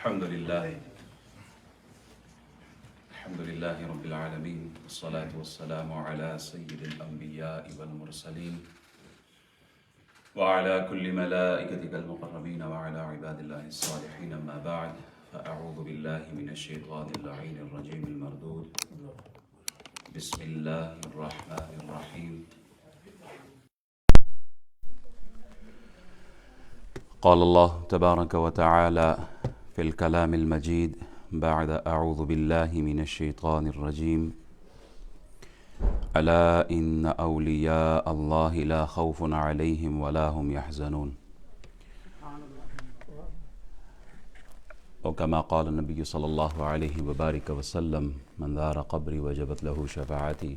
الحمد لله رب العالمين والصلاة والسلام على سيد الأنبياء والمرسلين وعلى كل ملائكتك المقربين وعلى عباد الله الصالحين أما بعد فأعوذ بالله من الشيطان اللعين الرجيم المردود بسم الله الرحمن الرحيم قال الله تبارك وتعالى في الكلام المجيد بعد أعوذ بالله من الشيطان الرجيم ألا إن أولياء الله لا خوف عليهم ولا هم يحزنون وكما قال النبي صلى الله عليه وبارك وسلم من زار قبري وجبت له شفاعتي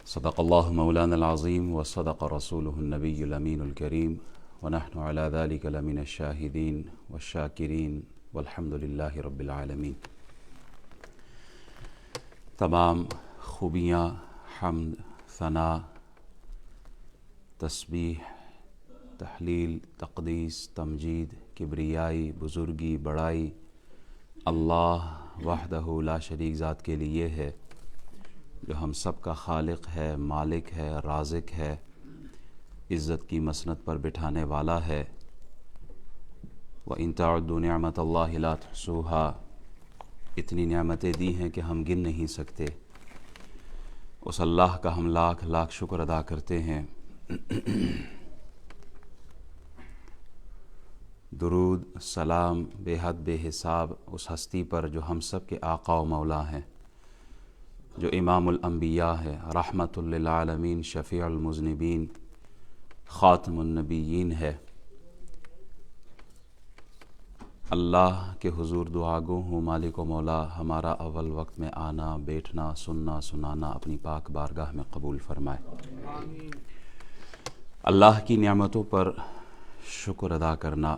صدق الله مولانا العظيم وصدق رسوله النبي الأمين الكريم ونحن على ذلك لمن الشاهدين والشاكرين والحمد لله رب العالمين۔ تمام خوبیاں، حمد، ثنا، تسبیح، تحلیل، تقدیس، تمجید، کبریائی، بزرگی، بڑائی اللہ وحدہ لا شریک ذات کے لیے ہے جو ہم سب کا خالق ہے، مالک ہے، رازق ہے، عزت کی مسند پر بٹھانے والا ہے۔ وَإِن تَعُدُّوا نِعْمَةَ اللَّهِ لَا تُحْصُوهَا، اتنی نعمتیں دی ہیں کہ ہم گن نہیں سکتے۔ اس اللہ کا ہم لاکھ لاکھ شکر ادا کرتے ہیں۔ درود سلام بے حد بے حساب اس ہستی پر جو ہم سب کے آقا و مولا ہیں، جو امام الانبیاء ہے، رحمت للعالمین، شفیع المذنبین، خاتم النبیین ہے۔ اللہ کے حضور دعا گو ہوں مالک و مولا، ہمارا اول وقت میں آنا، بیٹھنا، سننا، سنانا اپنی پاک بارگاہ میں قبول فرمائے۔ اللہ کی نعمتوں پر شکر ادا کرنا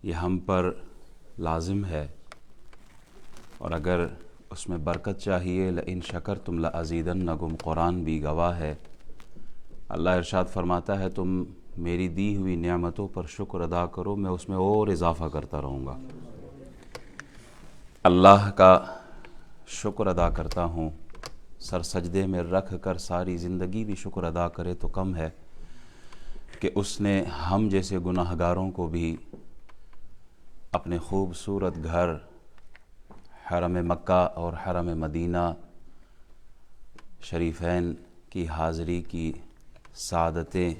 یہ ہم پر لازم ہے، اور اگر اس میں برکت چاہیے لئن شکرتم لازیدنکم، قرآن بھی گواہ ہے۔ اللہ ارشاد فرماتا ہے تم میری دی ہوئی نعمتوں پر شکر ادا کرو، میں اس میں اور اضافہ کرتا رہوں گا۔ اللہ کا شکر ادا کرتا ہوں، سر سجدے میں رکھ کر ساری زندگی بھی شکر ادا کرے تو کم ہے کہ اس نے ہم جیسے گناہ گاروں کو بھی اپنے خوبصورت گھر حرم مکہ اور حرم مدینہ شریفین کی حاضری کی سعادتیں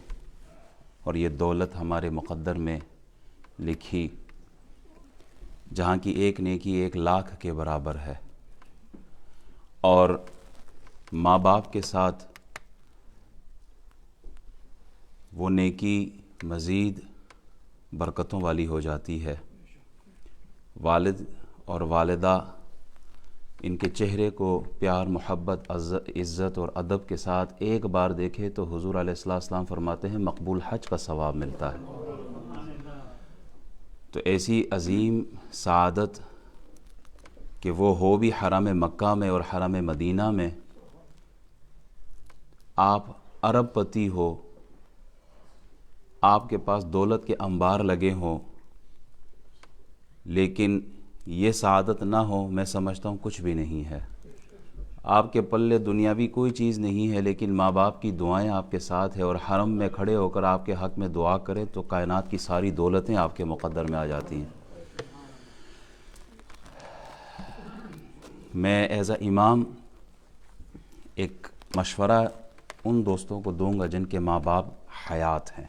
اور یہ دولت ہمارے مقدر میں لکھی، جہاں کی ایک نیکی 1,00,000 کے برابر ہے، اور ماں باپ کے ساتھ وہ نیکی مزید برکتوں والی ہو جاتی ہے۔ والد اور والدہ ان کے چہرے کو پیار، محبت، عزت اور ادب کے ساتھ ایک بار دیکھے تو حضور علیہ السلام فرماتے ہیں مقبول حج کا ثواب ملتا ہے۔ تو ایسی عظیم سعادت کہ وہ ہو بھی حرم مکہ میں اور حرم مدینہ میں، آپ ارب پتی ہو، آپ کے پاس دولت کے انبار لگے ہوں، لیکن یہ سعادت نہ ہو، میں سمجھتا ہوں کچھ بھی نہیں ہے۔ آپ کے پلے دنیاوی کوئی چیز نہیں ہے، لیکن ماں باپ کی دعائیں آپ کے ساتھ ہے، اور حرم میں کھڑے ہو کر آپ کے حق میں دعا کرے تو کائنات کی ساری دولتیں آپ کے مقدر میں آ جاتی ہیں۔ میں ایز اے امام ایک مشورہ ان دوستوں کو دوں گا جن کے ماں باپ حیات ہیں،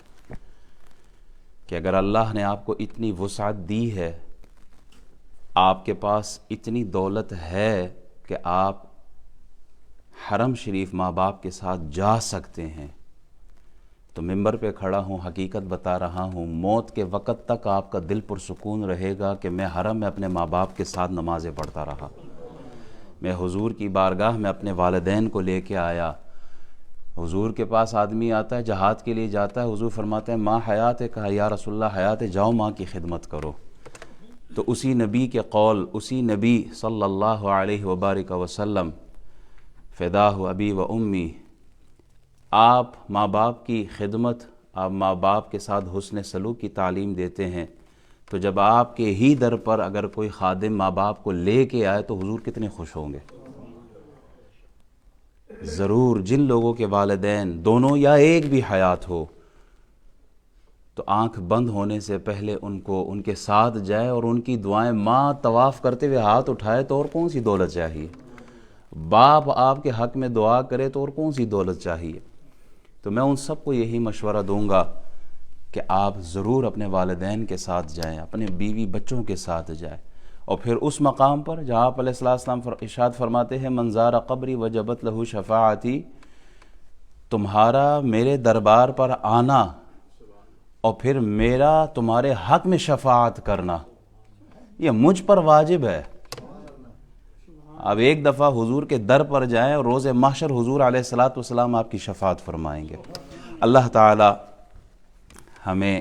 کہ اگر اللہ نے آپ کو اتنی وسعت دی ہے، آپ کے پاس اتنی دولت ہے کہ آپ حرم شریف ماں باپ کے ساتھ جا سکتے ہیں، تو ممبر پہ کھڑا ہوں، حقیقت بتا رہا ہوں، موت کے وقت تک آپ کا دل پرسکون رہے گا کہ میں حرم میں اپنے ماں باپ کے ساتھ نمازیں پڑھتا رہا، میں حضور کی بارگاہ میں اپنے والدین کو لے کے آیا۔ حضور کے پاس آدمی آتا ہے، جہاد کے لیے جاتا ہے، حضور فرماتے ہیں ماں حیات ہے، کہا یا رسول اللہ حیات ہے، جاؤ ماں کی خدمت کرو۔ تو اسی نبی کے قول، اسی نبی صلی اللہ علیہ وبارک وسلم، فداہ ابی و امی، آپ ماں باپ کی خدمت آپ ماں باپ کے ساتھ حسن سلوک کی تعلیم دیتے ہیں، تو جب آپ کے ہی در پر اگر کوئی خادم ماں باپ کو لے کے آئے تو حضور کتنے خوش ہوں گے۔ ضرور جن لوگوں کے والدین دونوں یا ایک بھی حیات ہو تو آنکھ بند ہونے سے پہلے ان کے ساتھ جائے اور ان کی دعائیں، ماں طواف کرتے ہوئے ہاتھ اٹھائے تو اور کون سی دولت چاہیے، باپ آپ کے حق میں دعا کرے تو اور کون سی دولت چاہیے۔ تو میں ان سب کو یہی مشورہ دوں گا کہ آپ ضرور اپنے والدین کے ساتھ جائیں، اپنے بیوی بچوں کے ساتھ جائیں، اور پھر اس مقام پر جہاں آپ علیہ السلام ارشاد فرماتے ہیں من زار قبری وجبت لہ شفاعتی، تمہارا میرے دربار پر آنا اور پھر میرا تمہارے حق میں شفاعت کرنا یہ مجھ پر واجب ہے۔ اب ایک دفعہ حضور کے در پر جائیں اور روز محشر حضور علیہ السلام آپ کی شفاعت فرمائیں گے۔ اللہ تعالی ہمیں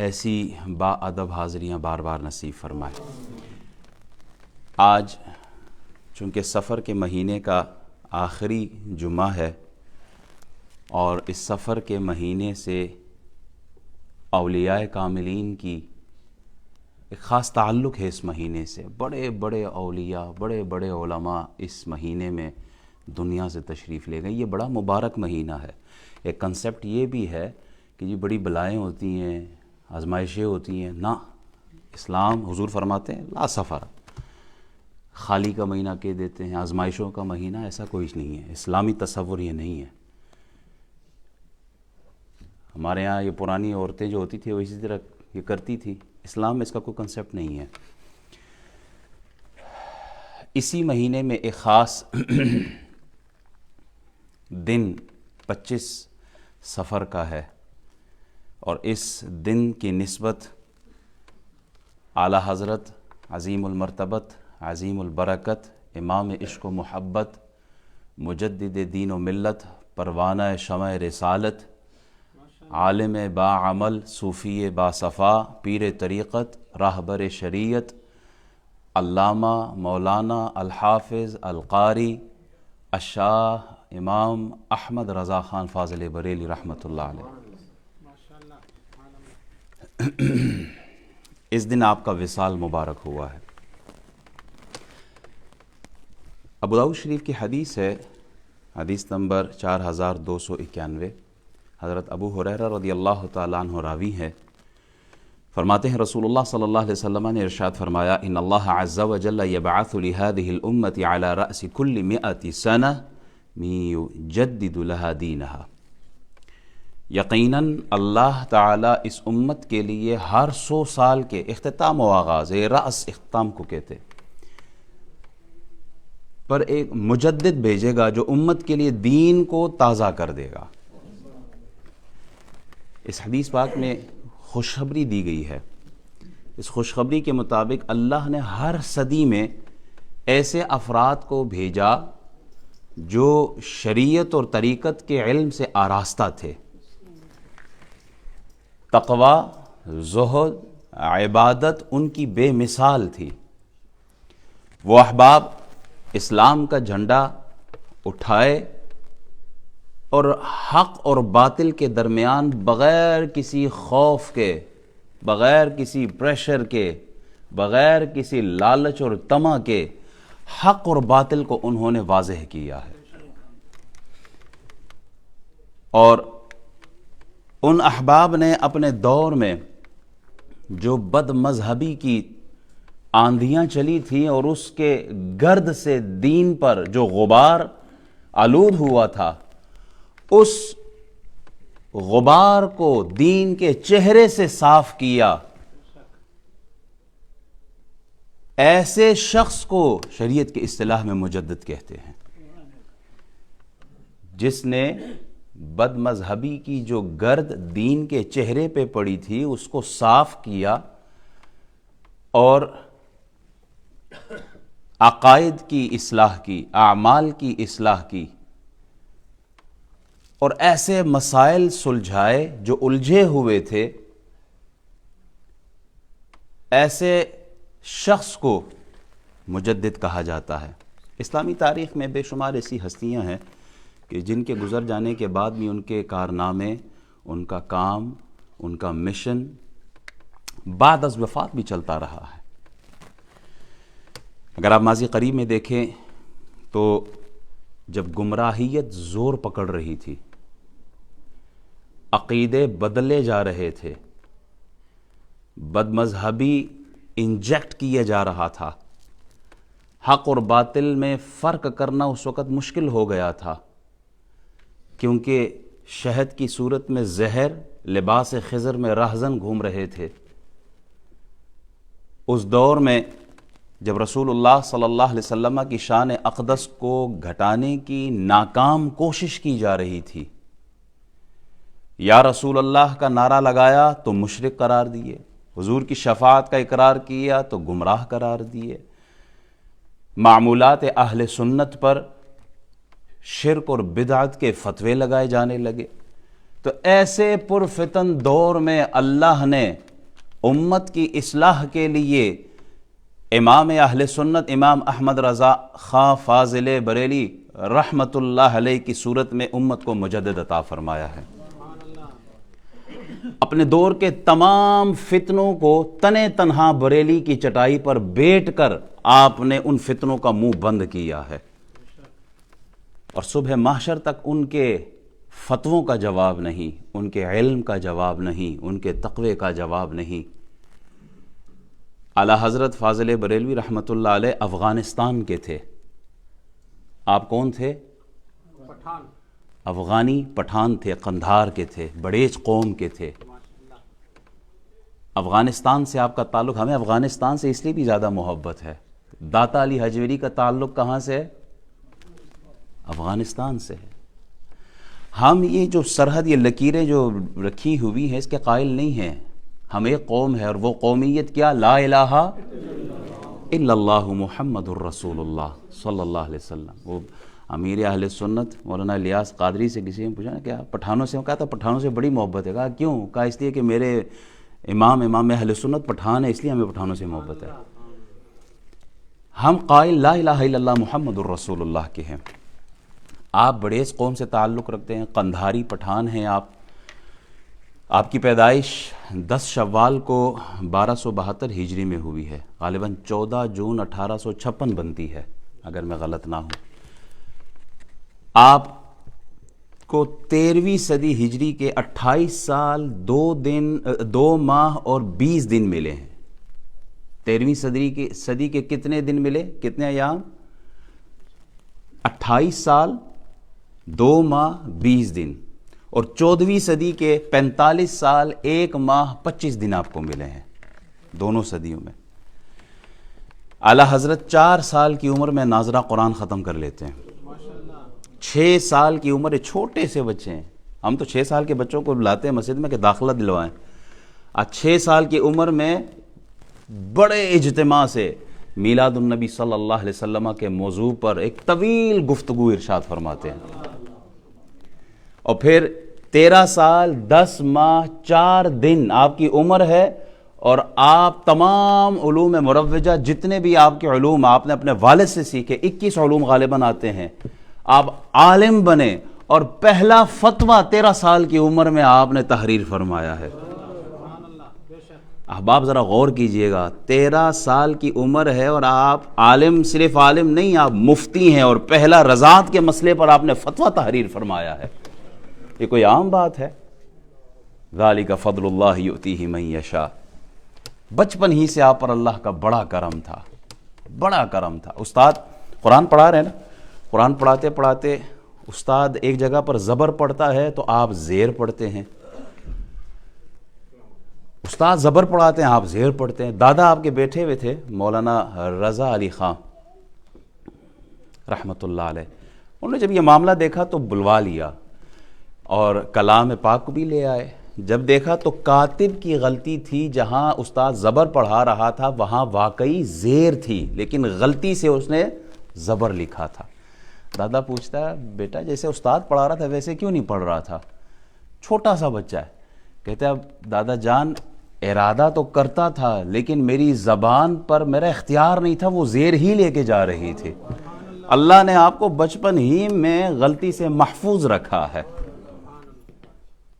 ایسی با ادب حاضریاں بار بار نصیب فرمائے۔ آج چونکہ سفر کے مہینے کا آخری جمعہ ہے اور اس سفر کے مہینے سے اولیاء کاملین کی ایک خاص تعلق ہے، اس مہینے سے بڑے بڑے اولیاء، بڑے بڑے علماء اس مہینے میں دنیا سے تشریف لے گئے۔ یہ بڑا مبارک مہینہ ہے۔ ایک کنسیپٹ یہ بھی ہے کہ جی بڑی بلائیں ہوتی ہیں، آزمائشیں ہوتی ہیں، نہ، اسلام حضور فرماتے ہیں لا سفر، خالی کا مہینہ کہہ دیتے ہیں، آزمائشوں کا مہینہ، ایسا کوئی نہیں ہے، اسلامی تصور یہ نہیں ہے۔ ہمارے ہاں یہ پرانی عورتیں جو ہوتی تھیں وہ اسی طرح یہ کرتی تھی، اسلام میں اس کا کوئی کنسیپٹ نہیں ہے۔ اسی مہینے میں ایک خاص دن 25 صفر کا ہے، اور اس دن کی نسبت اعلیٰ حضرت عظیم المرتبت، عظیم البرکت، امام عشق و محبت، مجدد دین و ملت، پروانہ شمع رسالت، عالم با عمل، صوفی با صفا، پیر طریقت، راہبر شریعت، علامہ مولانا الحافظ القاری الشاہ امام احمد رضا خان فاضل بریلی رحمۃ اللہ علیہ، اس دن آپ کا وصال مبارک ہوا ہے۔ ابو داؤد شریف کی حدیث ہے، حدیث نمبر 4291، حضرت ابو ہریرہ رضی اللہ تعالیٰ عنہ راوی ہے، فرماتے ہیں رسول اللہ صلی اللہ علیہ وسلم نے ارشاد فرمایا ان اللہ عز وجل یبعث لهذه الامة على رأس كل 100 سنة من يجدد لها دینها، یقیناً اللہ تعالیٰ اس امت کے لیے ہر 100 سال کے اختتام و آغاز، رأس اختتام کو کہتے، پر ایک مجدد بھیجے گا جو امت کے لیے دین کو تازہ کر دے گا۔ اس حدیث پاک میں خوشخبری دی گئی ہے۔ اس خوشخبری کے مطابق اللہ نے ہر صدی میں ایسے افراد کو بھیجا جو شریعت اور طریقت کے علم سے آراستہ تھے، تقوی، زہد، عبادت ان کی بے مثال تھی۔ وہ احباب اسلام کا جھنڈا اٹھائے اور حق اور باطل کے درمیان بغیر کسی خوف کے، بغیر کسی پریشر کے، بغیر کسی لالچ اور طمع کے حق اور باطل کو انہوں نے واضح کیا ہے۔ اور ان احباب نے اپنے دور میں جو بد مذہبی کی آندھیاں چلی تھیں اور اس کے گرد سے دین پر جو غبار آلود ہوا تھا، اس غبار کو دین کے چہرے سے صاف کیا۔ ایسے شخص کو شریعت کی اصطلاح میں مجدد کہتے ہیں، جس نے بد مذہبی کی جو گرد دین کے چہرے پہ پڑی تھی اس کو صاف کیا، اور عقائد کی اصلاح کی، اعمال کی اصلاح کی، اور ایسے مسائل سلجھائے جو الجھے ہوئے تھے۔ ایسے شخص کو مجدد کہا جاتا ہے۔ اسلامی تاریخ میں بے شمار ایسی ہستیاں ہیں کہ جن کے گزر جانے کے بعد بھی ان کے کارنامے، ان کا کام، ان کا مشن بعد از وفات بھی چلتا رہا ہے۔ اگر آپ ماضی قریب میں دیکھیں تو جب گمراہیت زور پکڑ رہی تھی، عقیدے بدلے جا رہے تھے، بد مذہبی انجیکٹ کیے جا رہا تھا، حق اور باطل میں فرق کرنا اس وقت مشکل ہو گیا تھا، کیونکہ شہد کی صورت میں زہر، لباس خضر میں راہزن گھوم رہے تھے۔ اس دور میں جب رسول اللہ صلی اللہ علیہ وسلم کی شان اقدس کو گھٹانے کی ناکام کوشش کی جا رہی تھی، یا رسول اللہ کا نعرہ لگایا تو مشرک قرار دیے، حضور کی شفاعت کا اقرار کیا تو گمراہ قرار دیے، معمولات اہل سنت پر شرک اور بدعت کے فتوے لگائے جانے لگے۔ تو ایسے پرفتن دور میں اللہ نے امت کی اصلاح کے لیے امام اہل سنت امام احمد رضا خاں فاضل بریلی رحمت اللہ علیہ کی صورت میں امت کو مجدد عطا فرمایا ہے۔ اپنے دور کے تمام فتنوں کو تنے تنہا بریلی کی چٹائی پر بیٹھ کر آپ نے ان فتنوں کا منہ بند کیا ہے، اور صبح محشر تک ان کے فتووں کا جواب نہیں، ان کے علم کا جواب نہیں، ان کے تقوی کا جواب نہیں۔ اعلیٰ حضرت فاضل بریلوی رحمۃ اللہ علیہ افغانستان کے تھے۔ آپ کون تھے؟ پٹھان، افغانی پٹھان تھے، قندھار کے تھے، بڑیچ قوم کے تھے۔ افغانستان سے آپ کا تعلق، ہمیں افغانستان سے اس لیے بھی زیادہ محبت ہے، داتا علی حجویری کا تعلق کہاں سے ہے؟ افغانستان سے ہے۔ ہم یہ جو سرحد، یہ لکیریں جو رکھی ہوئی ہیں، اس کے قائل نہیں ہیں۔ ہم ایک قوم ہے، اور وہ قومیت کیا؟ لا الہ الا اللہ محمد الرسول اللہ صلی اللہ علیہ وسلم۔ وہ امیر اہل سنت مولانا الیاس قادری سے کسی نے پوچھا نا کہ پٹھانوں سے، کہا تھا پٹھانوں سے بڑی محبت ہے۔ کہا کیوں؟ کہا اس لیے کہ میرے امام اہل سنت پٹھان ہے، اس لیے ہمیں پٹھانوں سے محبت ہے۔ ہم قائل لا الہ الا اللہ محمد الرسول اللہ کے ہیں۔ آپ بڑیس قوم سے تعلق رکھتے ہیں، قندھاری پٹھان ہیں آپ کی پیدائش 10 شوال کو 1272 ہجری میں ہوئی ہے، غالباً 14 جون 1856 بنتی ہے اگر میں غلط نہ ہوں۔ آپ کو 13ویں صدی ہجری کے 28 سال 2 ماہ اور 20 دن ملے ہیں۔ 13ویں صدی کے کتنے دن ملے؟ کتنے ایام؟ 28 سال 2 ماہ 20 دن، اور 14ویں صدی کے 45 سال 1 ماہ 25 دن آپ کو ملے ہیں دونوں صدیوں میں۔ اعلیٰ حضرت 4 سال کی عمر میں ناظرہ قرآن ختم کر لیتے ہیں۔ 6 سال کی عمر، چھوٹے سے بچے ہیں، ہم تو 6 سال کے بچوں کو لاتے ہیں مسجد میں کہ داخلہ دلوائیں، 6 سال کی عمر میں بڑے اجتماع سے میلاد النبی صلی اللہ علیہ وسلم کے موضوع پر ایک طویل گفتگو ارشاد فرماتے ہیں، اور پھر 13 سال 10 ماہ 4 دن آپ کی عمر ہے، اور آپ تمام علوم مروجہ جتنے بھی آپ کے علوم آپ نے اپنے والد سے سیکھے، 21 علوم غالباً آتے ہیں، آپ عالم بنے، اور پہلا فتویٰ 13 سال کی عمر میں آپ نے تحریر فرمایا ہے۔ احباب ذرا غور کیجئے گا، 13 سال کی عمر ہے اور آپ عالم، صرف عالم نہیں، آپ مفتی ہیں، اور پہلا رضاعت کے مسئلے پر آپ نے فتویٰ تحریر فرمایا ہے۔ یہ کوئی عام بات ہے؟ ذالک فضل اللہ یؤتیہ من یشاء۔ بچپن ہی سے آپ پر اللہ کا بڑا کرم تھا، بڑا کرم تھا۔ استاد قرآن پڑھا رہے ہیں نا، قرآن پڑھاتے پڑھاتے استاد ایک جگہ پر زبر پڑھتا ہے تو آپ زیر پڑھتے ہیں، استاد زبر پڑھاتے ہیں آپ زیر پڑھتے ہیں۔ دادا آپ کے بیٹھے ہوئے تھے مولانا رضا علی خاں رحمۃ اللہ علیہ، انہوں نے جب یہ معاملہ دیکھا تو بلوا لیا اور کلام پاک بھی لے آئے۔ جب دیکھا تو کاتب کی غلطی تھی، جہاں استاد زبر پڑھا رہا تھا وہاں واقعی زیر تھی، لیکن غلطی سے اس نے زبر لکھا تھا۔ دادا پوچھتا ہے بیٹا جیسے استاد پڑھا رہا تھا ویسے کیوں نہیں پڑھ رہا تھا؟ چھوٹا سا بچہ ہے، کہتا ہے دادا جان ارادہ تو کرتا تھا لیکن میری زبان پر میرا اختیار نہیں تھا، وہ زیر ہی لے کے جا رہی تھی۔ اللہ نے آپ کو بچپن ہی میں غلطی سے محفوظ رکھا ہے.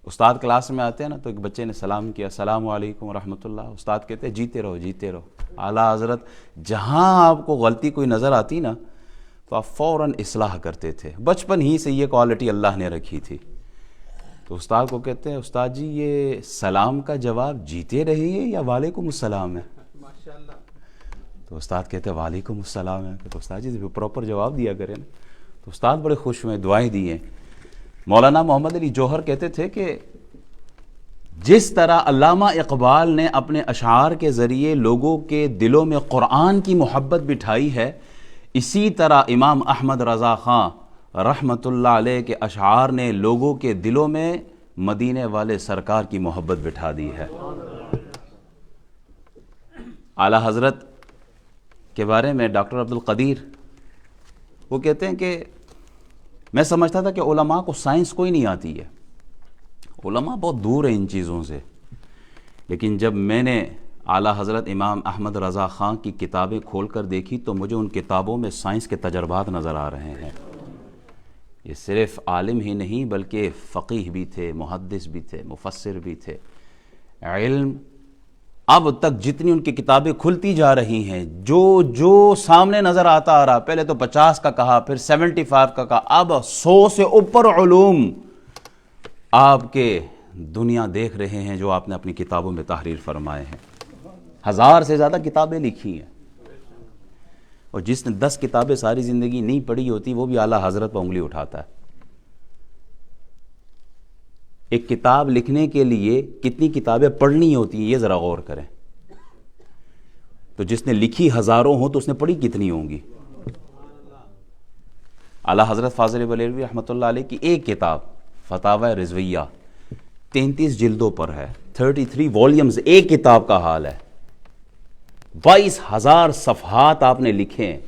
استاد کلاس میں آتے ہیں نا تو ایک بچے نے سلام کیا، السلام علیکم ورحمۃ اللہ. استاد کہتے ہیں جیتے رہو جیتے رہو. اعلیٰ حضرت جہاں آپ کو غلطی کوئی نظر آتی نا تو آپ فوراً اصلاح کرتے تھے. بچپن ہی سے یہ کوالٹی اللہ نے رکھی تھی. تو استاد کو کہتے ہیں استاد جی یہ سلام کا جواب جیتے رہیے یا وعلیکم السلام ہے؟ تو استاد کہتے ہیں وعلیکم السلام ہے. تو استاد جی پراپر جواب دیا کریں نا. تو استاد بڑے خوش ہوئے، دعائیں دی ہیں. مولانا محمد علی جوہر کہتے تھے کہ جس طرح علامہ اقبال نے اپنے اشعار کے ذریعے لوگوں کے دلوں میں قرآن کی محبت بٹھائی ہے، اسی طرح امام احمد رضا خان رحمۃ اللہ علیہ کے اشعار نے لوگوں کے دلوں میں مدینے والے سرکار کی محبت بٹھا دی ہے. اعلیٰ حضرت کے بارے میں ڈاکٹر عبد القدیر وہ کہتے ہیں کہ میں سمجھتا تھا کہ علماء کو سائنس کوئی نہیں آتی ہے، علماء بہت دور ہیں ان چیزوں سے، لیکن جب میں نے اعلیٰ حضرت امام احمد رضا خان کی کتابیں کھول کر دیکھی تو مجھے ان کتابوں میں سائنس کے تجربات نظر آ رہے ہیں. یہ صرف عالم ہی نہیں بلکہ فقیہ بھی تھے، محدث بھی تھے، مفسر بھی تھے. علم اب تک جتنی ان کی کتابیں کھلتی جا رہی ہیں، جو سامنے نظر آتا آ رہا، پہلے تو 50 کا کہا، پھر 75 کا کہا، اب 100 سے اوپر علوم آپ کے دنیا دیکھ رہے ہیں جو آپ نے اپنی کتابوں میں تحریر فرمائے ہیں. 1000 سے زیادہ کتابیں لکھی ہیں، اور جس نے 10 کتابیں ساری زندگی نہیں پڑھی ہوتی وہ بھی اعلیٰ حضرت پر انگلی اٹھاتا ہے. ایک کتاب لکھنے کے لیے کتنی کتابیں پڑھنی ہوتی ہیں یہ ذرا غور کریں. تو جس نے لکھی ہزاروں ہوں تو اس نے پڑھی کتنی ہوں گی؟ اعلیٰ حضرت فاضل بریلوی رحمۃ اللہ علیہ کی ایک کتاب فتاوی رضویہ 33 جلدوں پر ہے، 33 والیومز ایک کتاب کا حال ہے. 22,000 صفحات آپ نے لکھے ہیں.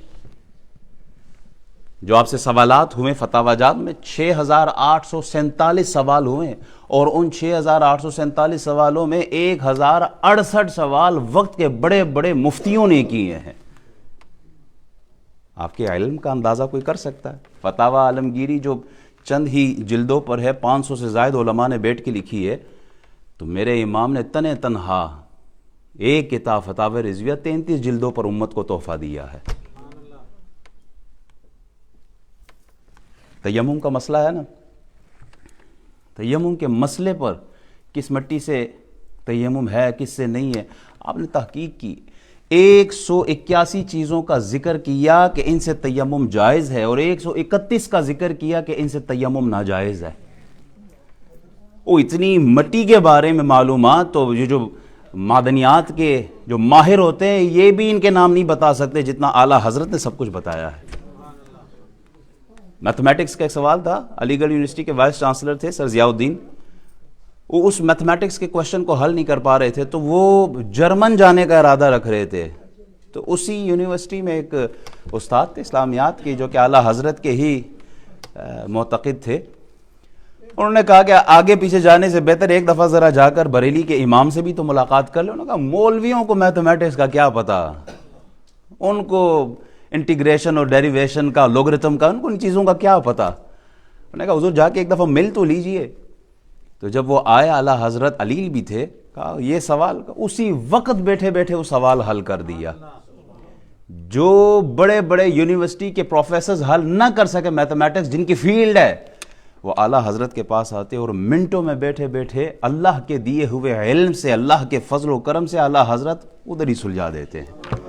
جو آپ سے سوالات ہوئے فتاوی جات میں 6,847 سوال ہوئے، اور ان 6,847 سوالوں میں 1,068 سوال وقت کے بڑے بڑے مفتیوں نے کیے ہیں. آپ کے علم کا اندازہ کوئی کر سکتا ہے؟ فتاوی عالمگیری جو چند ہی جلدوں پر ہے، 500 سے زائد علماء نے بیٹھ کے لکھی ہے، تو میرے امام نے تنہا ایک کتاب فتاوی رضویہ 33 جلدوں پر امت کو تحفہ دیا ہے. تیمم کا مسئلہ ہے نا، تیمم کے مسئلے پر کس مٹی سے تیمم ہے کس سے نہیں ہے آپ نے تحقیق کی. 181 چیزوں کا ذکر کیا کہ ان سے تیمم جائز ہے، اور 131 کا ذکر کیا کہ ان سے تیمم ناجائز ہے. وہ اتنی مٹی کے بارے میں معلومات تو یہ جو معدنیات کے جو ماہر ہوتے ہیں یہ بھی ان کے نام نہیں بتا سکتے جتنا اعلیٰ حضرت نے سب کچھ بتایا ہے. میتھمیٹکس کا ایک سوال تھا، علی گڑھ یونیورسٹی کے وائس چانسلر تھے سر ضیاء الدین، وہ اس میتھمیٹکس کے کوشچن کو حل نہیں کر پا رہے تھے تو وہ جرمن جانے کا ارادہ رکھ رہے تھے. تو اسی یونیورسٹی میں ایک استاد تھے اسلامیات کے جو کہ اعلیٰ حضرت کے ہی معتقد تھے. انہوں نے کہا کہ آگے پیچھے جانے سے بہتر ایک دفعہ ذرا جا کر بریلی کے امام سے بھی تو ملاقات کر لیں. انہوں نے کہا مولویوں کو میتھمیٹکس کا کیا پتا، ان کو انٹیگریشن اور ڈیریویشن کا، لوگرتم کا، ان کو ان چیزوں کا کیا پتا. انہوں نے کہا حضور جا کے ایک دفعہ مل تو لیجئے. تو جب وہ آئے اعلیٰ حضرت علیل بھی تھے، کہا یہ سوال، اسی وقت بیٹھے بیٹھے وہ سوال حل کر دیا. جو بڑے بڑے یونیورسٹی کے پروفیسرز حل نہ کر سکے میتھمیٹکس جن کی فیلڈ ہے، وہ اعلیٰ حضرت کے پاس آتے اور منٹوں میں بیٹھے بیٹھے اللہ کے دیے ہوئے علم سے، اللہ کے فضل و کرم سے اعلیٰ حضرت ادھر ہی سلجھا دیتے ہیں.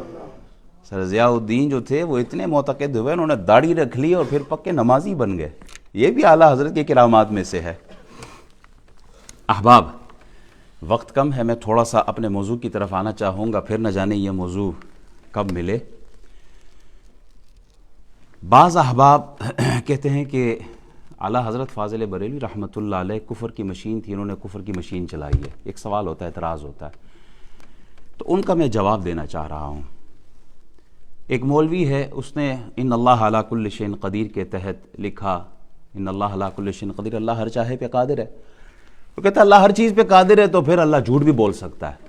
سر ضیاء الدین جو تھے وہ اتنے معتقد ہوئے، انہوں نے داڑھی رکھ لی اور پھر پکے نمازی بن گئے. یہ بھی اعلیٰ حضرت کے کرامات میں سے ہے. احباب وقت کم ہے، میں تھوڑا سا اپنے موضوع کی طرف آنا چاہوں گا، پھر نہ جانے یہ موضوع کب ملے. بعض احباب کہتے ہیں کہ اعلیٰ حضرت فاضل بریلوی رحمۃ اللہ علیہ کفر کی مشین تھی، انہوں نے کفر کی مشین چلائی ہے. ایک سوال ہوتا ہے، اعتراض ہوتا ہے، تو ان کا میں جواب دینا چاہ رہا ہوں. ایک مولوی ہے، اس نے ان اللہ علی کل شیء قدیر کے تحت لکھا، ان اللہ علی کل شیء قدیر، اللہ ہر چاہے پہ قادر ہے. وہ کہتا ہے اللہ ہر چیز پہ قادر ہے تو پھر اللہ جھوٹ بھی بول سکتا ہے.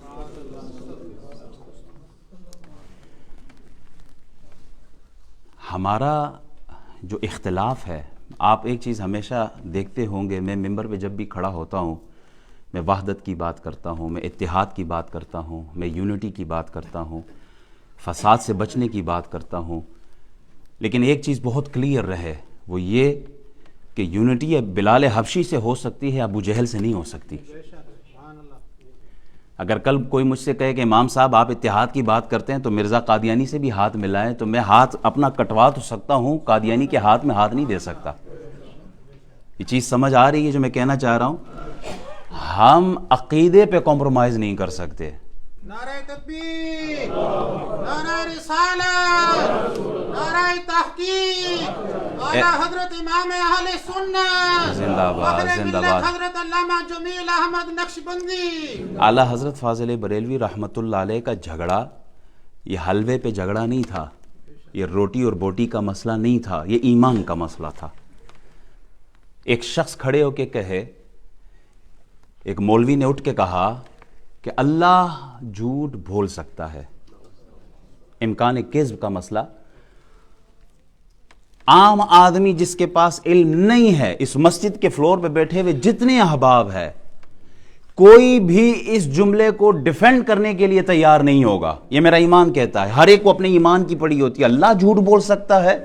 ہمارا جو اختلاف ہے، آپ ایک چیز ہمیشہ دیکھتے ہوں گے، میں ممبر پہ جب بھی کھڑا ہوتا ہوں میں وحدت کی بات کرتا ہوں، میں اتحاد کی بات کرتا ہوں، میں یونٹی کی بات کرتا ہوں، فساد سے بچنے کی بات کرتا ہوں، لیکن ایک چیز بہت کلیئر رہے، وہ یہ کہ یونٹی بلال حبشی سے ہو سکتی ہے، ابو جہل سے نہیں ہو سکتی۔ اگر کل کوئی مجھ سے کہے کہ امام صاحب آپ اتحاد کی بات کرتے ہیں تو مرزا قادیانی سے بھی ہاتھ ملائیں، تو میں ہاتھ اپنا کٹوا تو سکتا ہوں، قادیانی کے ہاتھ میں ہاتھ نہیں دے سکتا۔ یہ چیز سمجھ آ رہی ہے جو میں کہنا چاہ رہا ہوں؟ ہم عقیدے پہ کمپرومائز نہیں کر سکتے۔ نعرہ تکبیر، نعرہ رسالت، نعرہ تحقیق، اعلی حضرت امام اہل سنت، زندہ باد، فخر زندہ ملت باد۔ حضرت علامہ جمیل احمد نقشبندی۔ اعلیٰ حضرت فاضل بریلوی رحمۃ اللہ علیہ کا جھگڑا یہ حلوے پہ جھگڑا نہیں تھا، یہ روٹی اور بوٹی کا مسئلہ نہیں تھا، یہ ایمان کا مسئلہ تھا۔ ایک شخص کھڑے ہو کے کہے، ایک مولوی نے اٹھ کے کہا کہ اللہ جھوٹ بول سکتا ہے، امکان کذب کا مسئلہ۔ عام آدمی جس کے پاس علم نہیں ہے، اس مسجد کے فلور پہ بیٹھے ہوئے جتنے احباب ہیں، کوئی بھی اس جملے کو ڈیفینڈ کرنے کے لیے تیار نہیں ہوگا۔ یہ میرا ایمان کہتا ہے، ہر ایک کو اپنے ایمان کی پڑی ہوتی ہے۔ اللہ جھوٹ بول سکتا ہے؟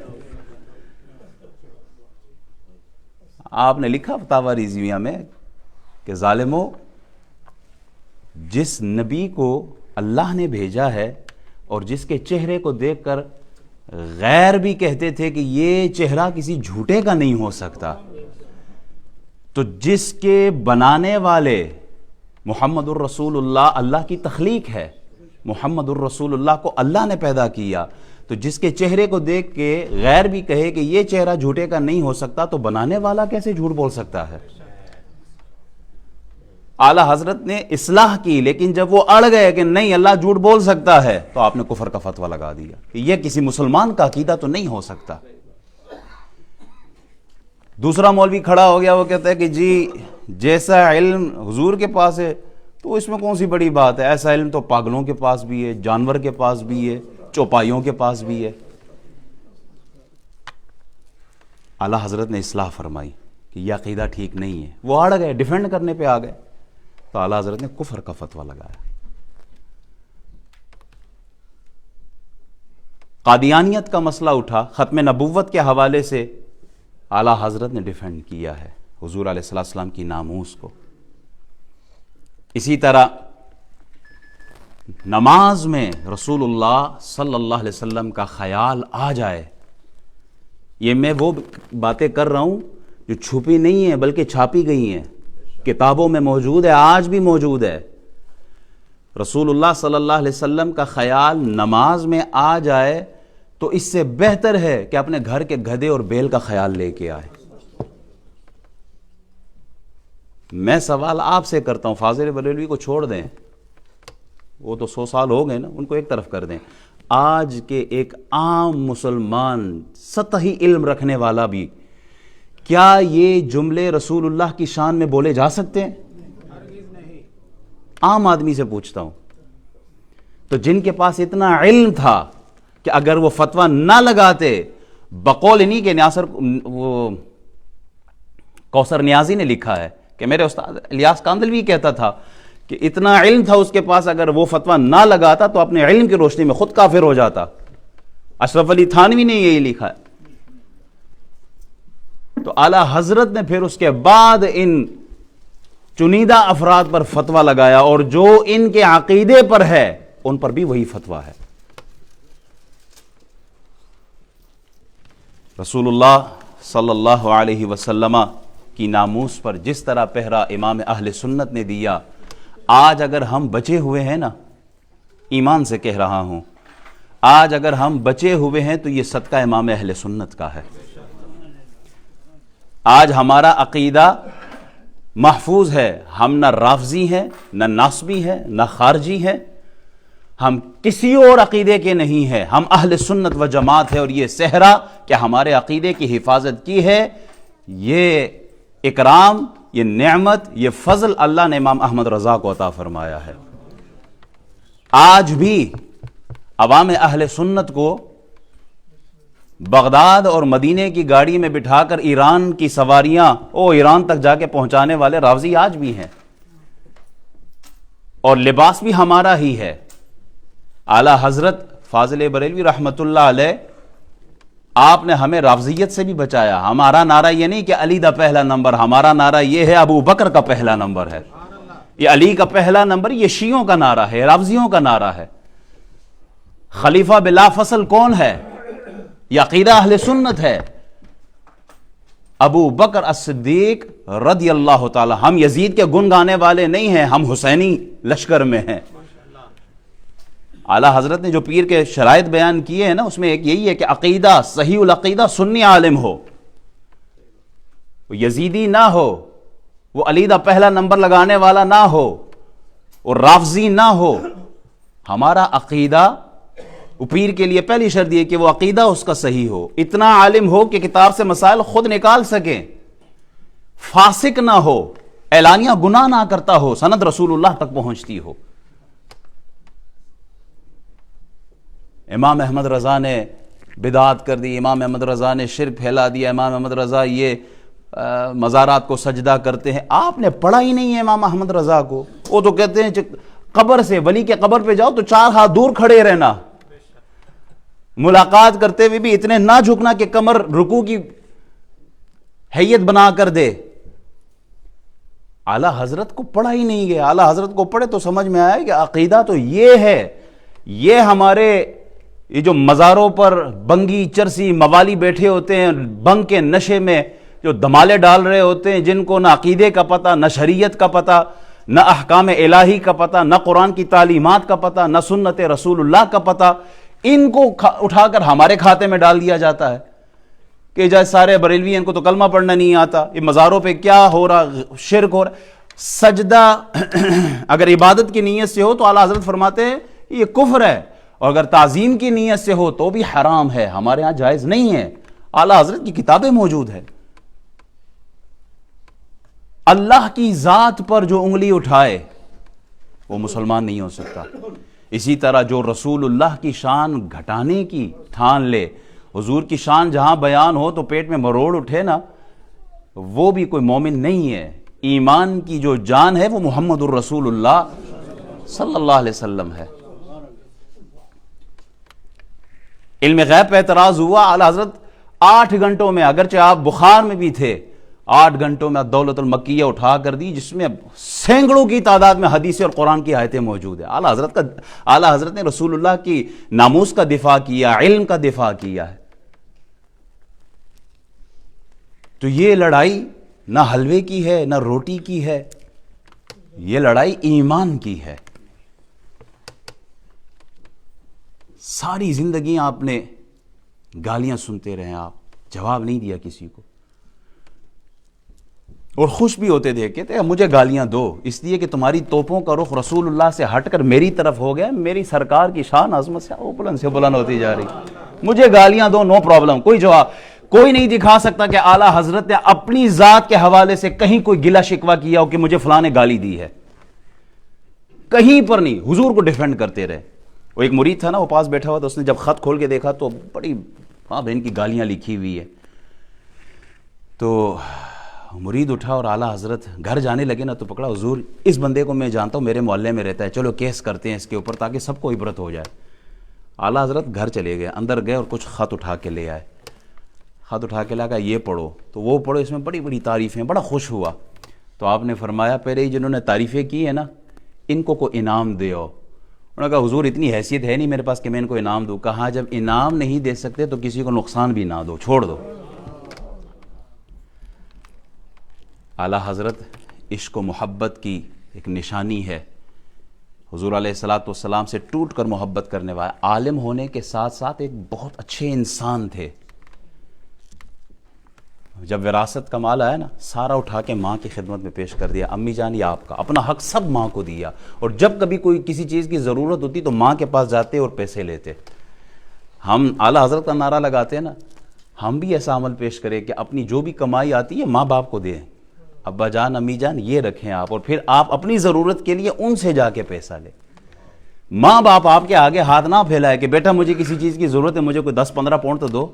آپ نے لکھا فتاوی رضویہ میں کہ ظالمو، جس نبی کو اللہ نے بھیجا ہے اور جس کے چہرے کو دیکھ کر غیر بھی کہتے تھے کہ یہ چہرہ کسی جھوٹے کا نہیں ہو سکتا، تو جس کے بنانے والے محمد الرسول اللہ، اللہ کی تخلیق ہے، محمد الرسول اللہ کو اللہ نے پیدا کیا، تو جس کے چہرے کو دیکھ کے غیر بھی کہے کہ یہ چہرہ جھوٹے کا نہیں ہو سکتا، تو بنانے والا کیسے جھوٹ بول سکتا ہے؟ اعلیٰ حضرت نے اصلاح کی، لیکن جب وہ اڑ گئے کہ نہیں اللہ جھوٹ بول سکتا ہے، تو آپ نے کفر کا فتویٰ لگا دیا کہ یہ کسی مسلمان کا عقیدہ تو نہیں ہو سکتا۔ دوسرا مولوی کھڑا ہو گیا، وہ کہتا ہے کہ جی جیسا علم حضور کے پاس ہے تو اس میں کون سی بڑی بات ہے، ایسا علم تو پاگلوں کے پاس بھی ہے، جانور کے پاس بھی ہے، چوپائیوں کے پاس بھی ہے۔ اعلیٰ حضرت نے اصلاح فرمائی کہ یہ عقیدہ ٹھیک نہیں ہے، وہ اڑ گئے، ڈیفینڈ کرنے پہ آ گئے، تو اعلیٰ حضرت نے کفر کا فتویٰ لگایا۔ قادیانیت کا مسئلہ اٹھا، ختم نبوت کے حوالے سے اعلیٰ حضرت نے ڈیفینڈ کیا ہے حضور علیہ السلام کی ناموس کو۔ اسی طرح نماز میں رسول اللہ صلی اللہ علیہ وسلم کا خیال آ جائے، یہ میں وہ باتیں کر رہا ہوں جو چھپی نہیں ہیں بلکہ چھاپی گئی ہیں، کتابوں میں موجود ہے، آج بھی موجود ہے۔ رسول اللہ صلی اللہ علیہ وسلم کا خیال نماز میں آ جائے تو اس سے بہتر ہے کہ اپنے گھر کے گدھے اور بیل کا خیال لے کے آئے۔ میں سوال آپ سے کرتا ہوں، فاضل بریلوی کو چھوڑ دیں، وہ تو 100 سال ہو گئے نا، ان کو ایک طرف کر دیں۔ آج کے ایک عام مسلمان سطحی علم رکھنے والا بھی کیا یہ جملے رسول اللہ کی شان میں بولے جا سکتے ہیں؟ عام آدمی سے پوچھتا ہوں۔ تو جن کے پاس اتنا علم تھا کہ اگر وہ فتویٰ نہ لگاتے، بقول انہی کے نیاصر، وہ کوثر نیازی نے لکھا ہے کہ میرے استاد الیاس کاندلوی کہتا تھا کہ اتنا علم تھا اس کے پاس، اگر وہ فتویٰ نہ لگاتا تو اپنے علم کی روشنی میں خود کافر ہو جاتا۔ اشرف علی تھانوی نے یہی لکھا ہے۔ تو اعلیٰ حضرت نے پھر اس کے بعد ان چنیدہ افراد پر فتویٰ لگایا، اور جو ان کے عقیدے پر ہے ان پر بھی وہی فتویٰ ہے۔ رسول اللہ صلی اللہ علیہ وسلم کی ناموس پر جس طرح پہرا امام اہل سنت نے دیا، آج اگر ہم بچے ہوئے ہیں نا، ایمان سے کہہ رہا ہوں، آج اگر ہم بچے ہوئے ہیں تو یہ صدقہ امام اہل سنت کا ہے۔ آج ہمارا عقیدہ محفوظ ہے، ہم نہ رافضی ہیں، نہ ناصبی ہیں، نہ خارجی ہیں، ہم کسی اور عقیدے کے نہیں ہیں، ہم اہل سنت و جماعت ہے، اور یہ صحرا کہ ہمارے عقیدے کی حفاظت کی ہے، یہ اکرام، یہ نعمت، یہ فضل اللہ نے امام احمد رضا کو عطا فرمایا ہے۔ آج بھی عوام اہل سنت کو بغداد اور مدینے کی گاڑی میں بٹھا کر ایران کی سواریاں ایران تک جا کے پہنچانے والے رافضی آج بھی ہیں، اور لباس بھی ہمارا ہی ہے۔ اعلیٰ حضرت فاضل بریلوی رحمت اللہ علیہ، آپ نے ہمیں رافضیت سے بھی بچایا۔ ہمارا نعرہ یہ نہیں کہ علی دا پہلا نمبر، ہمارا نعرہ یہ ہے ابو بکر کا پہلا نمبر ہے، یہ علی کا پہلا نمبر، یہ شیعوں کا نعرہ ہے، رافضیوں کا نعرہ ہے۔ خلیفہ بلا فصل کون ہے؟ یہ عقیدہ اہل سنت ہے، ابو بکر الصدیق رضی اللہ تعالی۔ ہم یزید کے گن گانے والے نہیں ہیں، ہم حسینی لشکر میں ہیں۔ اعلیٰ حضرت نے جو پیر کے شرائط بیان کیے ہیں نا، اس میں ایک یہی ہے کہ عقیدہ صحیح العقیدہ سنی عالم ہو، وہ یزیدی نہ ہو، وہ علی دا پہلا نمبر لگانے والا نہ ہو، اور رافضی نہ ہو۔ ہمارا عقیدہ، وہ پیر کے لیے پہلی شرط یہ کہ وہ عقیدہ اس کا صحیح ہو، اتنا عالم ہو کہ کتاب سے مسائل خود نکال سکے، فاسق نہ ہو، اعلانیہ گناہ نہ کرتا ہو، سند رسول اللہ تک پہنچتی ہو۔ امام احمد رضا نے بدعت کر دی، امام احمد رضا نے شرک پھیلا دیا، امام احمد رضا یہ مزارات کو سجدہ کرتے ہیں۔ آپ نے پڑھا ہی نہیں ہے امام احمد رضا کو۔ وہ تو کہتے ہیں قبر سے، ولی کے قبر پہ جاؤ تو 4 ہاتھ دور کھڑے رہنا، ملاقات کرتے ہوئے بھی اتنے نہ جھکنا کہ کمر رکوع کی حیت بنا کر دے۔ اعلیٰ حضرت کو پڑھا ہی نہیں گیا۔ اعلیٰ حضرت کو پڑھے تو سمجھ میں آئے کہ عقیدہ تو یہ ہے۔ یہ ہمارے یہ جو مزاروں پر بنگی چرسی موالی بیٹھے ہوتے ہیں، بنگ کے نشے میں جو دمالے ڈال رہے ہوتے ہیں، جن کو نہ عقیدے کا پتہ، نہ شریعت کا پتہ، نہ احکام الہی کا پتہ، نہ قرآن کی تعلیمات کا پتہ، نہ سنت رسول اللہ کا پتہ، ان کو اٹھا کر ہمارے کھاتے میں ڈال دیا جاتا ہے کہ جیسے سارے بریلوی، ان کو تو کلمہ پڑھنا نہیں آتا، یہ مزاروں پہ کیا ہو رہا، شرک ہو رہا۔ سجدہ اگر عبادت کی نیت سے ہو تو اعلیٰ حضرت فرماتے ہیں یہ کفر ہے، اور اگر تعظیم کی نیت سے ہو تو بھی حرام ہے، ہمارے ہاں جائز نہیں ہے۔ اعلیٰ حضرت کی کتابیں موجود ہیں۔ اللہ کی ذات پر جو انگلی اٹھائے وہ مسلمان نہیں ہو سکتا۔ اسی طرح جو رسول اللہ کی شان گھٹانے کی ٹھان لے، حضور کی شان جہاں بیان ہو تو پیٹ میں مروڑ اٹھے نا، وہ بھی کوئی مومن نہیں ہے۔ ایمان کی جو جان ہے وہ محمد الرسول اللہ صلی اللہ علیہ وسلم ہے۔ علم غیب پہ اعتراض ہوا، اعلیٰ حضرت 8 گھنٹوں میں، اگرچہ آپ بخار میں بھی تھے، 8 گھنٹوں میں دولت المکیہ اٹھا کر دی، جس میں سینکڑوں کی تعداد میں حدیث اور قرآن کی آیتیں موجود ہیں۔ اعلیٰ حضرت نے رسول اللہ کی ناموس کا دفاع کیا، علم کا دفاع کیا ہے۔ تو یہ لڑائی نہ حلوے کی ہے، نہ روٹی کی ہے، یہ لڑائی ایمان کی ہے۔ ساری زندگی آپ نے گالیاں سنتے رہے، آپ جواب نہیں دیا کسی کو، اور خوش بھی ہوتے تھے، کہتے ہیں مجھے گالیاں دو، اس لیے کہ تمہاری توپوں کا رخ رسول اللہ سے ہٹ کر میری طرف ہو گیا، میری سرکار کی شان عظمت سے بلند ہوتی جا رہی، مجھے گالیاں دو، نو پرابلم، کوئی جواب کوئی نہیں دکھا سکتا کہ اعلیٰ حضرت نے اپنی ذات کے حوالے سے کہیں کوئی گلہ شکوہ کیا ہو کہ مجھے فلاں نے گالی دی ہے، کہیں پر نہیں، حضور کو ڈیفینڈ کرتے رہے۔ وہ ایک مرید تھا نا، وہ پاس بیٹھا ہوا تھا، اس نے جب خط کھول کے دیکھا تو بڑی بہن کی گالیاں لکھی ہوئی ہے، تو مرید اٹھا اور اعلیٰ حضرت گھر جانے لگے نا تو پکڑا، حضور اس بندے کو میں جانتا ہوں، میرے محلے میں رہتا ہے، چلو کیس کرتے ہیں اس کے اوپر تاکہ سب کو عبرت ہو جائے۔ اعلیٰ حضرت گھر چلے گئے، اندر گئے اور کچھ خط اٹھا کے لے آئے، خط اٹھا کے لگا یہ پڑھو، تو وہ پڑھو، اس میں بڑی بڑی تعریفیں، بڑا خوش ہوا۔ تو آپ نے فرمایا پہلے ہی جنہوں نے تعریفیں کی ہیں نا، ان کو کوئی انعام دیو۔ انہوں نے کہا حضور اتنی حیثیت ہے نہیں میرے پاس کہ میں ان کو انعام دوں۔ کہا جب انعام نہیں دے سکتے تو کسی کو نقصان بھی نہ دو، چھوڑ دو۔ اعلیٰ حضرت عشق و محبت کی ایک نشانی ہے، حضور علیہ الصلوۃ والسلام سے ٹوٹ کر محبت کرنے والے، عالم ہونے کے ساتھ ساتھ ایک بہت اچھے انسان تھے۔ جب وراثت کا مال آیا نا، سارا اٹھا کے ماں کی خدمت میں پیش کر دیا، امی جان یہ آپ کا، اپنا حق سب ماں کو دیا، اور جب کبھی کوئی کسی چیز کی ضرورت ہوتی تو ماں کے پاس جاتے اور پیسے لیتے۔ ہم اعلیٰ حضرت کا نعرہ لگاتے ہیں نا، ہم بھی ایسا عمل پیش کریں کہ اپنی جو بھی کمائی آتی ہے ماں باپ کو دیں، ابا جان امی جان یہ رکھیں آپ، اور پھر آپ اپنی ضرورت کے لیے ان سے جا کے پیسہ لیں۔ ماں باپ آپ کے آگے ہاتھ نہ پھیلائے کہ بیٹا مجھے کسی چیز کی ضرورت ہے، مجھے کوئی 10-15 پاؤنڈ تو دو،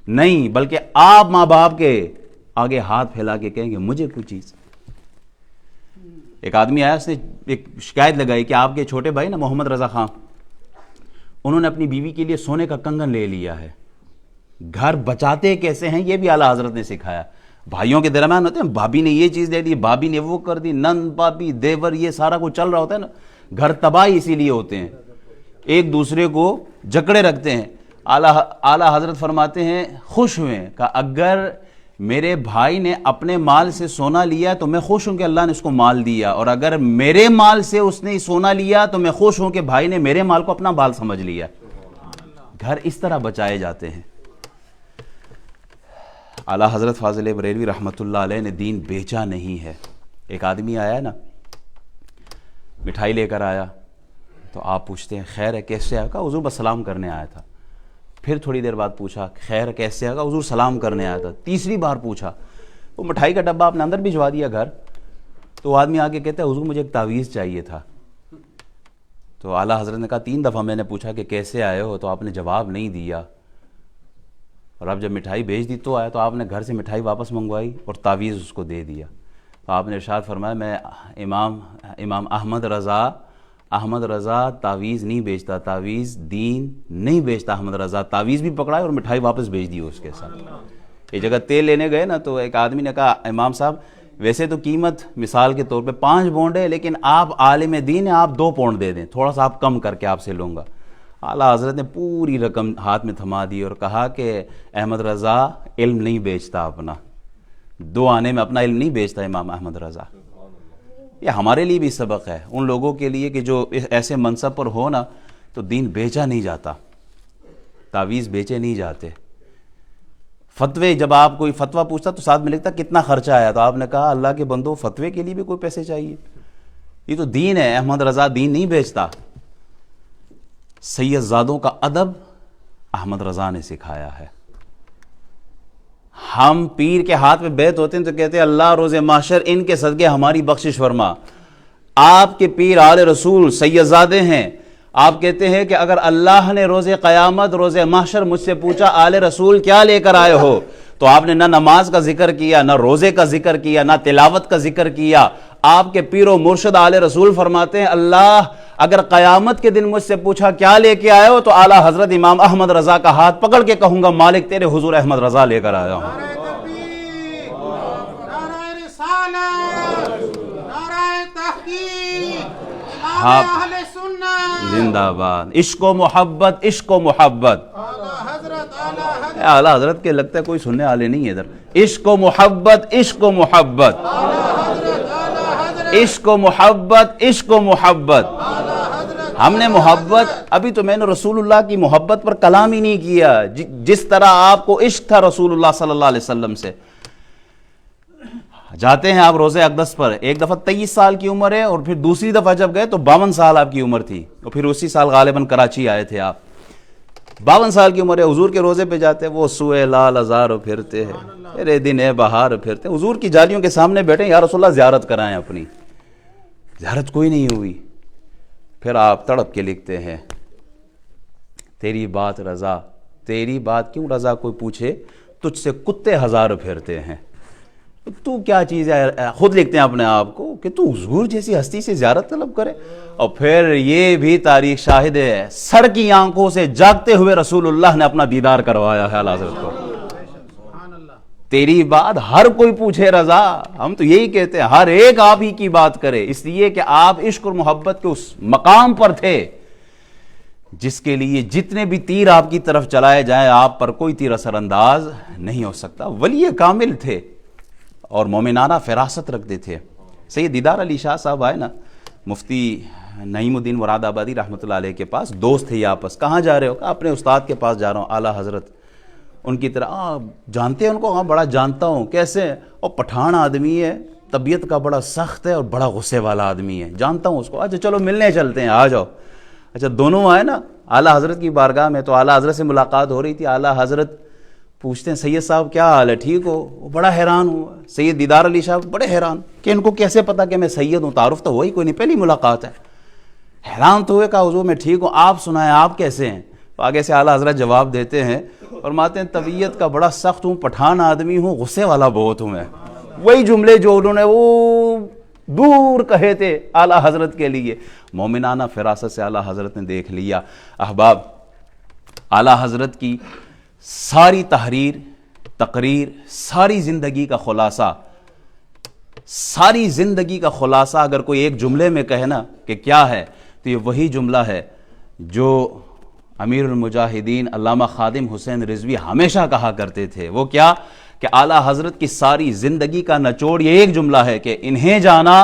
نہیں، بلکہ آپ ماں باپ کے آگے ہاتھ پھیلا کے کہیں گے مجھے کوئی چیز. ایک آدمی آیا، اس نے ایک شکایت لگائی کہ آپ کے چھوٹے بھائی نا محمد رضا خان، انہوں نے اپنی بیوی کے لیے سونے کا کنگن لے لیا ہے. گھر بچاتے کیسے ہیں یہ بھی اعلیٰ حضرت نے سکھایا. بھائیوں کے درمیان ہوتے ہیں، بھابھی نے یہ چیز دے دی، بھابھی نے وہ کر دی، نند بھابھی دیور، یہ سارا کچھ چل رہا ہوتا ہے نا. گھر تباہی اسی لیے ہوتے ہیں، ایک دوسرے کو جکڑے رکھتے ہیں. اعلیٰ حضرت فرماتے ہیں خوش ہوئے کہ اگر میرے بھائی نے اپنے مال سے سونا لیا تو میں خوش ہوں کہ اللہ نے اس کو مال دیا، اور اگر میرے مال سے اس نے سونا لیا تو میں خوش ہوں کہ بھائی نے میرے مال کو اپنا بال سمجھ لیا. گھر اس طرح بچائے جاتے ہیں. اعلیٰ حضرت فاضل بریلوی رحمۃ اللہ علیہ نے دین بیچا نہیں ہے. ایک آدمی آیا نا، مٹھائی لے کر آیا، تو آپ پوچھتے ہیں خیر ہے کیسے آیا؟ کہا حضور بس سلام کرنے آیا تھا. پھر تھوڑی دیر بعد پوچھا خیر کیسے آیا؟ حضور سلام کرنے آیا تھا. تیسری بار پوچھا، وہ مٹھائی کا ڈبہ آپ نے اندر بھجوا دیا گھر. تو آدمی آگے کہتا ہے حضور مجھے ایک تعویذ چاہیے تھا. تو اعلیٰ حضرت نے کہا 3 دفعہ میں نے پوچھا کہ کیسے آئے ہو، تو آپ نے جواب نہیں دیا، اور اب جب مٹھائی بھیج دی تو آیا، تو آپ نے گھر سے مٹھائی واپس منگوائی اور تعویذ اس کو دے دیا. تو آپ نے ارشاد فرمایا میں امام احمد رضا تعویذ نہیں بیچتا، تعویذ دین نہیں بیچتا. احمد رضا تعویذ بھی پکڑا اور مٹھائی واپس بھیج دی اس کے ساتھ. ایک جگہ تیل لینے گئے نا، تو ایک آدمی نے کہا امام صاحب ویسے تو قیمت مثال کے طور پہ 5 پونڈ ہے، لیکن آپ عالم دین ہیں، آپ 2 پونڈ دے دیں، تھوڑا سا آپ کم کر کے آپ سے لوں گا. اعلیٰ حضرت نے پوری رقم ہاتھ میں تھما دی اور کہا کہ احمد رضا علم نہیں بیچتا، اپنا 2 آنے میں اپنا علم نہیں بیچتا امام احمد رضا. یہ ہمارے لیے بھی سبق ہے، ان لوگوں کے لیے کہ جو ایسے منصب پر ہو نا، تو دین بیچا نہیں جاتا، تعویذ بیچے نہیں جاتے. فتوے، جب آپ کوئی فتویٰ پوچھتا تو ساتھ میں لکھتا کتنا خرچہ آیا، تو آپ نے کہا اللہ کے بندو فتوے کے لیے بھی کوئی پیسے چاہیے؟ یہ تو دین ہے. احمد رضا دین نہیں بیچتا. سید زادوں کا ادب احمد رضا نے سکھایا ہے. ہم پیر کے ہاتھ میں بیعت ہوتے ہیں تو کہتے ہیں اللہ روز محشر ان کے صدقے ہماری بخشش فرما. آپ کے پیر آل رسول سید زادے ہیں. آپ کہتے ہیں کہ اگر اللہ نے روز قیامت روز محشر مجھ سے پوچھا آل رسول کیا لے کر آئے ہو، تو آپ نے نہ نماز کا ذکر کیا، نہ روزے کا ذکر کیا، نہ تلاوت کا ذکر کیا. آپ کے پیر و مرشد آل رسول فرماتے ہیں اللہ اگر قیامت کے دن مجھ سے پوچھا کیا لے کے آئے ہو، تو اعلیٰ حضرت امام احمد رضا کا ہاتھ پکڑ کے کہوں گا مالک تیرے حضور احمد رضا لے کر آیا ہوں. نعرہ تکبیر، نعرہ رسالت، نعرہ تحقیق، امام اہل سنت زندہ باد. عشق و محبت، عشق و محبت. اعلیٰ حضرت اعلیٰ حضرت کے لگتا ہے کوئی سننے والے نہیں ہے ادھر. عشق و محبت، عشق و محبت، عشق و محبت، عشق و محبت. ہم نے محبت، ابھی تو میں نے رسول اللہ کی محبت پر کلام ہی نہیں کیا. جس طرح آپ کو عشق تھا رسول اللہ صلی اللہ علیہ وسلم سے. جاتے ہیں آپ روزہ اقدس پر، ایک دفعہ 23 سال کی عمر ہے، اور پھر دوسری دفعہ جب گئے تو 52 سال آپ کی عمر تھی، اور پھر اسی سال غالباً کراچی آئے تھے آپ. 52 سال کی عمر ہے، حضور کے روزے پہ جاتے ہیں، وہ سوئے لال ہزار پھرتے ہیں، میرے دن ہے بہار پھرتے ہیں. حضور کی جالیوں کے سامنے بیٹھے یا رسول اللہ زیارت کرائیں اپنی. زیارت کوئی نہیں ہوئی. پھر آپ تڑپ کے لکھتے ہیں تیری بات رضا، تیری بات کیوں رضا کوئی پوچھے، تجھ سے کتے ہزار پھرتے ہیں. تو کیا چیز ہے، خود لکھتے ہیں اپنے آپ کو کہ تو حضور جیسی ہستی سے زیارت طلب کرے. اور پھر یہ بھی تاریخ شاہد ہے، سر کی آنکھوں سے جاگتے ہوئے رسول اللہ نے اپنا دیدار کروایا ہے اعلیٰ حضرت کو. تیری بات ہر کوئی پوچھے رضا، ہم تو یہی کہتے ہیں ہر ایک آپ ہی کی بات کرے، اس لیے کہ آپ عشق اور محبت کے اس مقام پر تھے جس کے لیے جتنے بھی تیر آپ کی طرف چلائے جائیں آپ پر کوئی تیر اثر انداز نہیں ہو سکتا. ولی کامل تھے اور مومنانہ فراست رکھتے تھے. سید دیدار علی شاہ صاحب آئے نا مفتی نعیم الدین مراد آبادی رحمۃ اللہ علیہ کے پاس، دوست تھے یہ آپس. کہاں جا رہے ہو؟ کہا اپنے استاد کے پاس جا رہا ہوں اعلیٰ حضرت. ان کی طرح جانتے ہیں ان کو؟ ہاں بڑا جانتا ہوں. کیسے؟ اور پٹھان آدمی ہے، طبیعت کا بڑا سخت ہے اور بڑا غصے والا آدمی ہے، جانتا ہوں اس کو. اچھا چلو ملنے چلتے ہیں، آ جاؤ. اچھا دونوں آئے نا اعلیٰ حضرت کی بارگاہ میں، تو اعلیٰ حضرت سے ملاقات ہو رہی تھی. اعلیٰ حضرت پوچھتے ہیں سید صاحب کیا حال ہے، ٹھیک ہو؟ وہ بڑا حیران ہوا. سید دیدار علی صاحب بڑے حیران کہ ان کو کیسے پتا کہ میں سید ہوں، تعارف تو وہی کوئی نہیں، پہلی ملاقات ہے. حیران تو ہوئے، کہا حضور میں ٹھیک ہوں، آپ سنائیں آپ کیسے ہیں؟ تو آگے سے اعلیٰ حضرت جواب دیتے ہیں، فرماتے ہیں طبیعت کا بڑا سخت ہوں، پٹھان آدمی ہوں، غصے والا بہت ہوں میں. وہی جملے جو انہوں نے وہ دور کہے تھے اعلیٰ حضرت کے لیے، مومنانہ فراست سے اعلیٰ حضرت نے دیکھ لیا. احباب، اعلیٰ حضرت کی ساری تحریر، تقریر، ساری زندگی کا خلاصہ اگر کوئی ایک جملے میں کہے نا کہ کیا ہے، تو یہ وہی جملہ ہے جو امیر المجاہدین علامہ خادم حسین رضوی ہمیشہ کہا کرتے تھے. وہ کیا کہ اعلیٰ حضرت کی ساری زندگی کا نچوڑ یہ ایک جملہ ہے کہ انہیں جانا،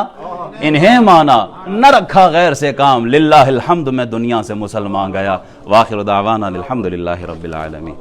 انہیں مانا، نہ رکھا غیر سے کام، للہ الحمد میں دنیا سے مسلمان گیا. وآخر دعوانا الحمد للہ رب العالمین.